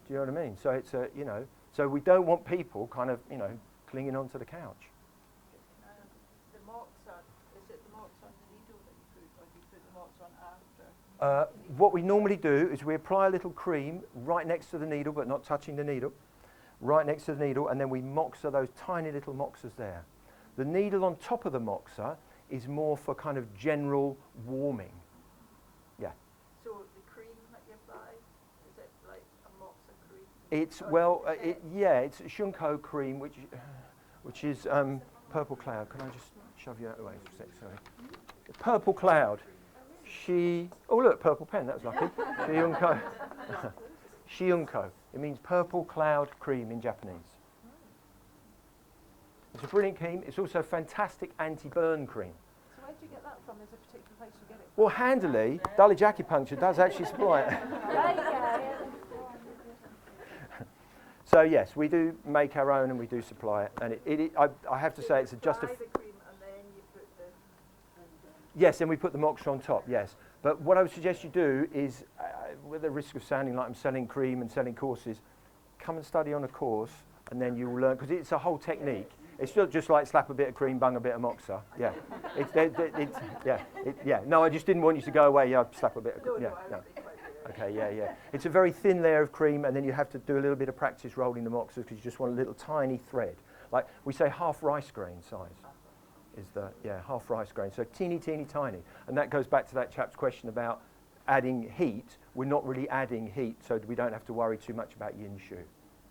do you know what I mean? So it's you know, so we don't want people kind of, you know, clinging onto the couch. The marks on, is it the marks on the needle that you put, or do you put the marks on after? What we normally do is we apply a little cream right next to the needle, but not touching the needle, right next to the needle, and then we moxa those tiny little moxas there. The needle on top of the moxa is more for kind of general warming. Yeah. So the cream that you apply, is it like a moxa cream? It's it's Shunko cream, which is Purple Cloud. Can I just shove you out of the way for a sec? Sorry. Purple Cloud. Oh look, purple pen. That was lucky. Shunko. Shunko. It means purple cloud cream in Japanese. It's a brilliant cream. It's also a fantastic anti-burn cream. So where do you get that from? There's a particular place you get it from? Well, handily, Dulwich Acupuncture does actually supply it. So yes, we do make our own and we do supply it. And I have to say it's just a... the cream and then you put the... Yes, and we put the moxa on top, yes. But what I would suggest you do is, with the risk of sounding like I'm selling cream and selling courses, come and study on a course and then you will learn, because it's a whole technique. It's not just like slap a bit of cream, bung a bit of moxa. Yeah. No, I just didn't want you to go away. Yeah, slap a bit of cream. No. Okay, yeah. It's a very thin layer of cream, and then you have to do a little bit of practice rolling the moxas because you just want a little tiny thread. Like we say, half rice grain size is half rice grain. So teeny, tiny. And that goes back to that chap's question about adding heat. We're not really adding heat, so we don't have to worry too much about yin shu. So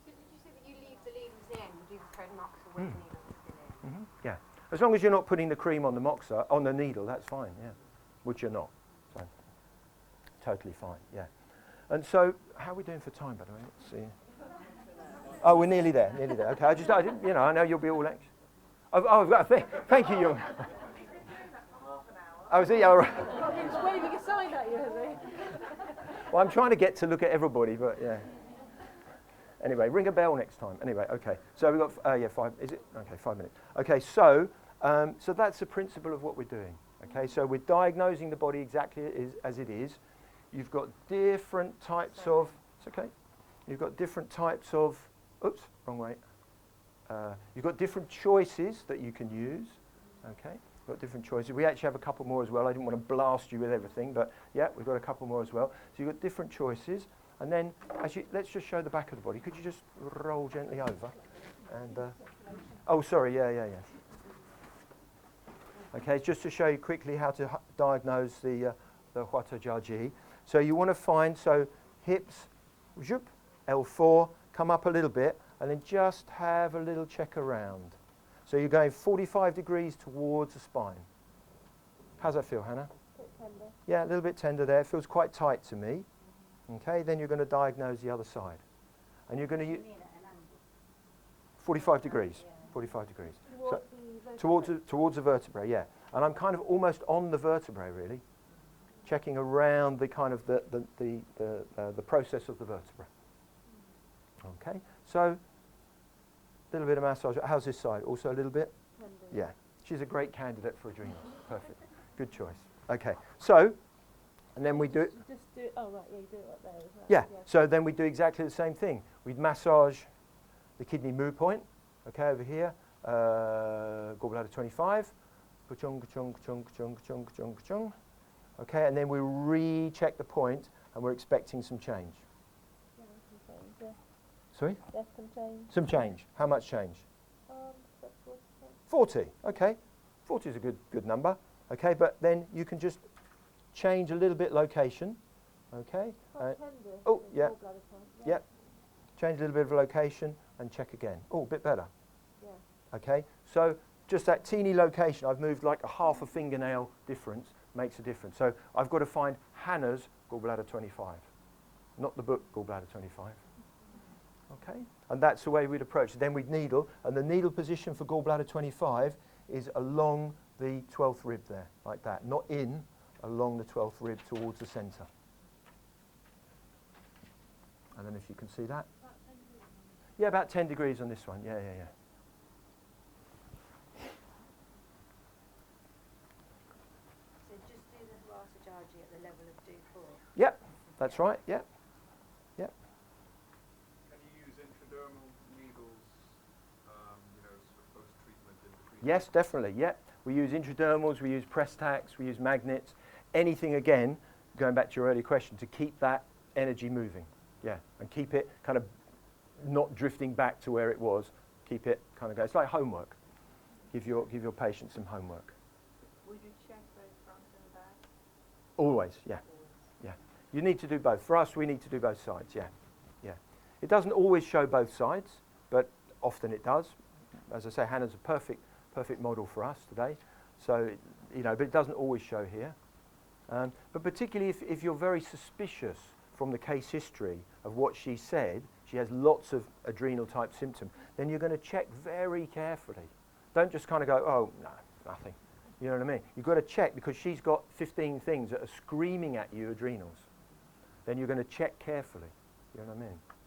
did you say that you leave the leaves in? Would you thread marks away the needle still in? Yeah, as long as you're not putting the cream on the moxa, on the needle, that's fine, yeah, which you're not, so totally fine, yeah. And so, how are we doing for time, by the way? Let's see. Oh, we're nearly there. Okay, I didn't, you know, I know you'll be all anxious. Thank you, Jung. Oh, is he? All right. He's waving a sign at you, is he? Well, I'm trying to get to look at everybody, but yeah. Anyway, ring a bell next time. Anyway, okay. So we've got 5. Is it? Okay, 5 minutes. Okay, so that's the principle of what we're doing. Okay, so we're diagnosing the body exactly as it is. You've got different types of. It's okay. You've got different types of. Oops, wrong way. You've got different choices that you can use. Okay, you've got different choices. We actually have a couple more as well. I didn't want to blast you with everything, but yeah, we've got a couple more as well. So you've got different choices. And then, let's just show the back of the body. Could you just roll gently over? And oh, sorry, yeah. Okay, just to show you quickly how to diagnose the Huata Jiaji. So you want to find hips, zhup, L4, come up a little bit, and then just have a little check around. So you're going 45 degrees towards the spine. How's that feel, Hannah? A bit tender. Yeah, a little bit tender there. It feels quite tight to me. Okay, then you're going to diagnose the other side. And you're going to use 45 degrees. 45 degrees. Towards the vertebrae, yeah. And I'm kind of almost on the vertebrae, really, checking around the kind of the process of the vertebra. Okay, so a little bit of massage. How's this side? Also a little bit? Tender. Yeah. She's a great candidate for adrenals. Perfect. Good choice. Okay, so, and then we do it. Just do it. Oh right, yeah, you do it right there as well. Yeah. So then we do exactly the same thing. We'd massage the kidney moo point. Okay, over here, gallbladder 25. Ka-chung, ka-chung, ka-chung, ka-chung, ka-chung, ka-chung, ka-chung. Okay, and then we recheck the point, and we're expecting some change. Yeah, some change, yeah. Sorry? There's some change. Some change. How much change? That's 40. Okay. 40 is a good number. Okay, but then you can just change a little bit location. Okay. tender. Oh, the yeah. gallbladder point, Yeah. Change a little bit of location and check again. Oh, a bit better. Yeah. Okay. So just that teeny location, I've moved like a half a fingernail difference, makes a difference. So I've got to find Hannah's gallbladder 25, not the book gallbladder 25. Okay. And that's the way we'd approach it. Then we'd needle, and the needle position for gallbladder 25 is along the 12th rib there, like that. Not in, along the 12th rib towards the centre. I don't know if you can see that. Yeah, about 10 degrees on this one. Yeah. So just do the massage at the level of D4. Yep, that's right. Yep. Can you use intradermal needles, sort of post-treatment in between? Yes, definitely. Yep. We use intradermals, we use press tacks, we use magnets. Anything, again, going back to your earlier question, to keep that energy moving. Yeah, and keep it kind of not drifting back to where it was. Keep it kind of going. It's like homework. Give your patient some homework. Would you check both front and back? Always, yeah. Yeah. You need to do both. For us, we need to do both sides, yeah. It doesn't always show both sides, but often it does. As I say, Hannah's a perfect model for us today. So, but it doesn't always show here. But particularly if you're very suspicious from the case history of what she said, she has lots of adrenal type symptom, then you're going to check very carefully. Don't just kind of go, oh, no, nothing. You know what I mean? You've got to check because she's got 15 things that are screaming at you adrenals. Then you're going to check carefully. You know what I mean? Just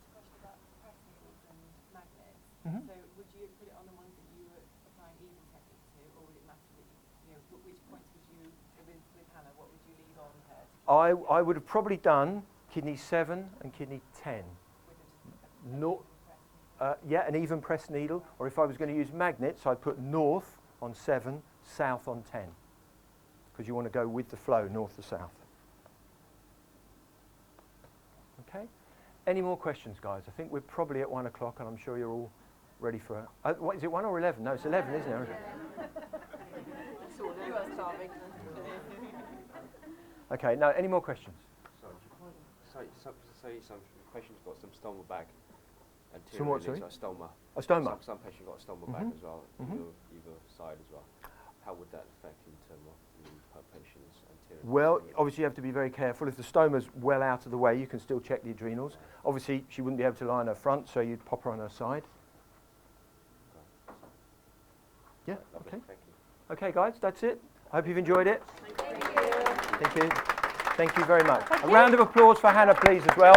a question about press needles and magnets. Mm-hmm. So would you put it on the ones that you were applying even technique to, or would it matter that which points would you, with Hannah, what would you leave on her? I would have probably done kidney 7 and kidney 10. Yeah, an even press needle. Or if I was going to use magnets, I'd put north on 7, south on 10. Because you want to go with the flow, north to south. Okay. Any more questions, guys? I think we're probably at 1 o'clock, and I'm sure you're all ready for... what, is it 1 or 11? No, it's 11, isn't it? You are starving. Okay, now, any more questions? Say some patient's got some stoma bag. Some what, sorry? A stoma. A stoma? Some patient got a stoma bag as well, either side as well. How would that affect in terms of per patient's anterior? Well, obviously you have to be very careful. If the stoma's well out of the way, you can still check the adrenals. Obviously, she wouldn't be able to lie on her front, so you'd pop her on her side. Yeah, okay. Thank you. Okay, guys, that's it. I hope you've enjoyed it. Thank you. Thank you very much. A round of applause for Hannah, please, as well.